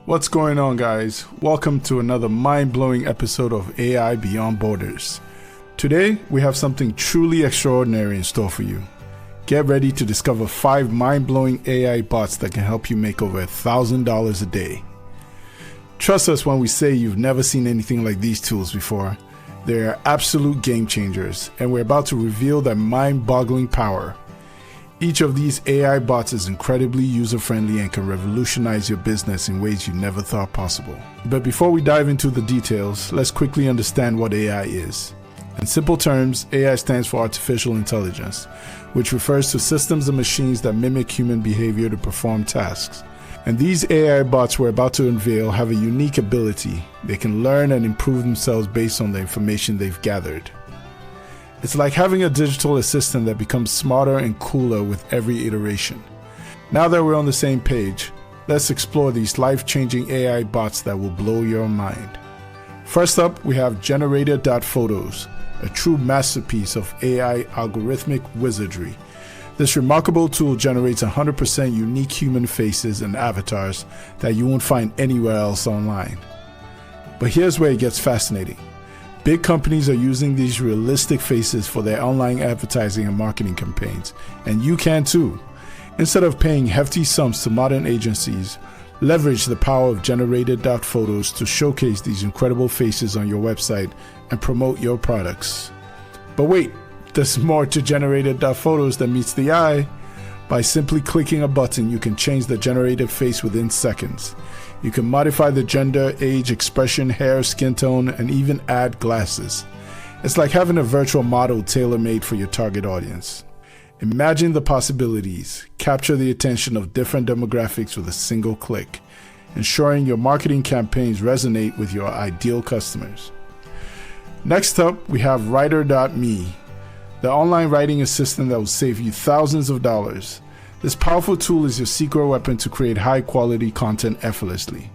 What's going on, guys? Welcome to another mind-blowing episode of AI Beyond Borders. Today, we have something truly extraordinary in store for you. Get ready to discover 5 mind-blowing AI bots that can help you make over $1,000 a day. Trust us when we say you've never seen anything like these tools before. They are absolute game changers, and we're about to reveal their mind-boggling power. Each of these AI bots is incredibly user-friendly and can revolutionize your business in ways you never thought possible. But before we dive into the details, let's quickly understand what AI is. In simple terms, AI stands for artificial intelligence, which refers to systems and machines that mimic human behavior to perform tasks. And these AI bots we're about to unveil have a unique ability. They can learn and improve themselves based on the information they've gathered. It's like having a digital assistant that becomes smarter and cooler with every iteration. Now that we're on the same page, let's explore these life-changing AI bots that will blow your mind. First up, we have Generated.photos, a true masterpiece of AI algorithmic wizardry. This remarkable tool generates 100% unique human faces and avatars that you won't find anywhere else online. But here's where it gets fascinating. Big companies are using these realistic faces for their online advertising and marketing campaigns, and you can too. Instead of paying hefty sums to modern agencies, leverage the power of Generated.photos to showcase these incredible faces on your website and promote your products. But wait, there's more to Generated.photos than meets the eye. By simply clicking a button, you can change the generated face within seconds. You can modify the gender, age, expression, hair, skin tone, and even add glasses. It's like having a virtual model tailor-made for your target audience. Imagine the possibilities. Capture the attention of different demographics with a single click, ensuring your marketing campaigns resonate with your ideal customers. Next up, we have Writer.me, the online writing assistant that will save you thousands of dollars. This powerful tool is your secret weapon to create high-quality content effortlessly.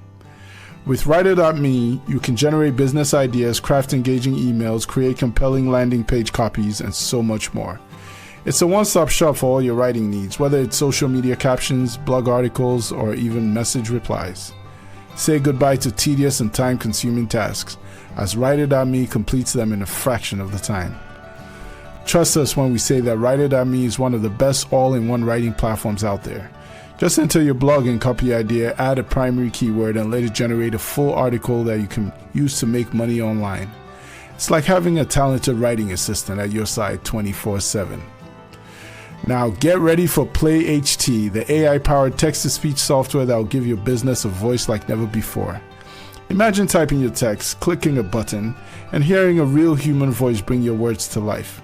With Writer.me, you can generate business ideas, craft engaging emails, create compelling landing page copies, and so much more. It's a one-stop shop for all your writing needs, whether it's social media captions, blog articles, or even message replies. Say goodbye to tedious and time-consuming tasks, as Writer.me completes them in a fraction of the time. Trust us when we say that Writer.me is one of the best all-in-one writing platforms out there. Just enter your blog and copy idea, add a primary keyword, and let it generate a full article that you can use to make money online. It's like having a talented writing assistant at your side 24/7. Now get ready for Play.ht, the AI-powered text-to-speech software that will give your business a voice like never before. Imagine typing your text, clicking a button, and hearing a real human voice bring your words to life.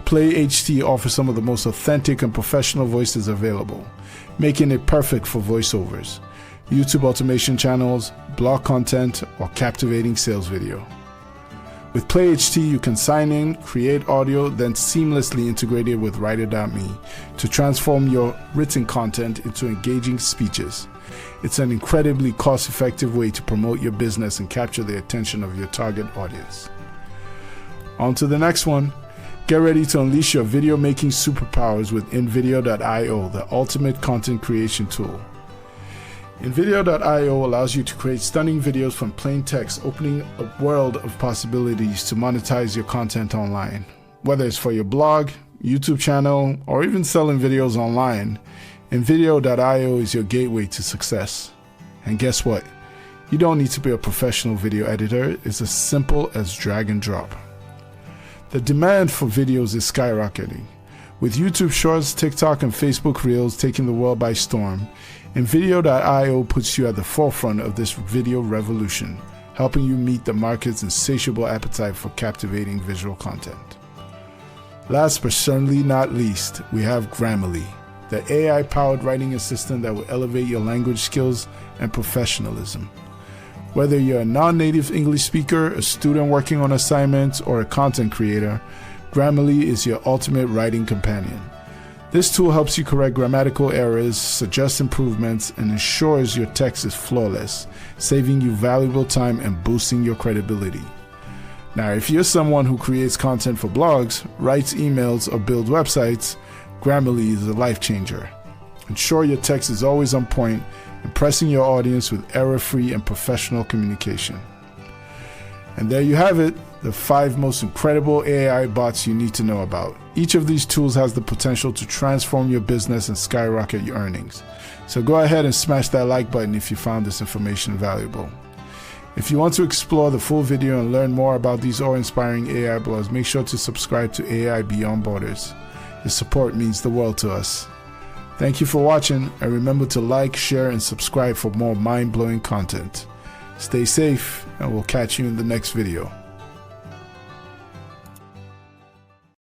Play.ht offers some of the most authentic and professional voices available, making it perfect for voiceovers, YouTube automation channels, blog content, or captivating sales video. With Play.ht, you can sign in, create audio, then seamlessly integrate it with Writer.me to transform your written content into engaging speeches. It's an incredibly cost-effective way to promote your business and capture the attention of your target audience. On to the next one. Get ready to unleash your video making superpowers with nvideo.io, the ultimate content creation tool. nvideo.io allows you to create stunning videos from plain text, opening a world of possibilities to monetize your content online. Whether it's for your blog, YouTube channel, or even selling videos online, nvideo.io is your gateway to success. And guess what? You don't need to be a professional video editor. It's as simple as drag and drop. The demand for videos is skyrocketing. With YouTube Shorts, TikTok, and Facebook Reels taking the world by storm, nvideo.io puts you at the forefront of this video revolution, helping you meet the market's insatiable appetite for captivating visual content. Last but certainly not least, we have Grammarly, the AI-powered writing assistant that will elevate your language skills and professionalism. Whether you're a non-native English speaker, a student working on assignments, or a content creator, Grammarly is your ultimate writing companion. This tool helps you correct grammatical errors, suggest improvements, and ensures your text is flawless, saving you valuable time and boosting your credibility. Now, if you're someone who creates content for blogs, writes emails, or builds websites, Grammarly is a life changer. Ensure your text is always on point impressing your audience with error-free and professional communication. And there you have it, the 5 most incredible AI bots you need to know about. Each of these tools has the potential to transform your business and skyrocket your earnings. So go ahead and smash that like button if you found this information valuable. If you want to explore the full video and learn more about these awe-inspiring AI blogs, make sure to subscribe to AI Beyond Borders. Your support means the world to us. Thank you for watching, and remember to like, share, and subscribe for more mind-blowing content. Stay safe, and we'll catch you in the next video.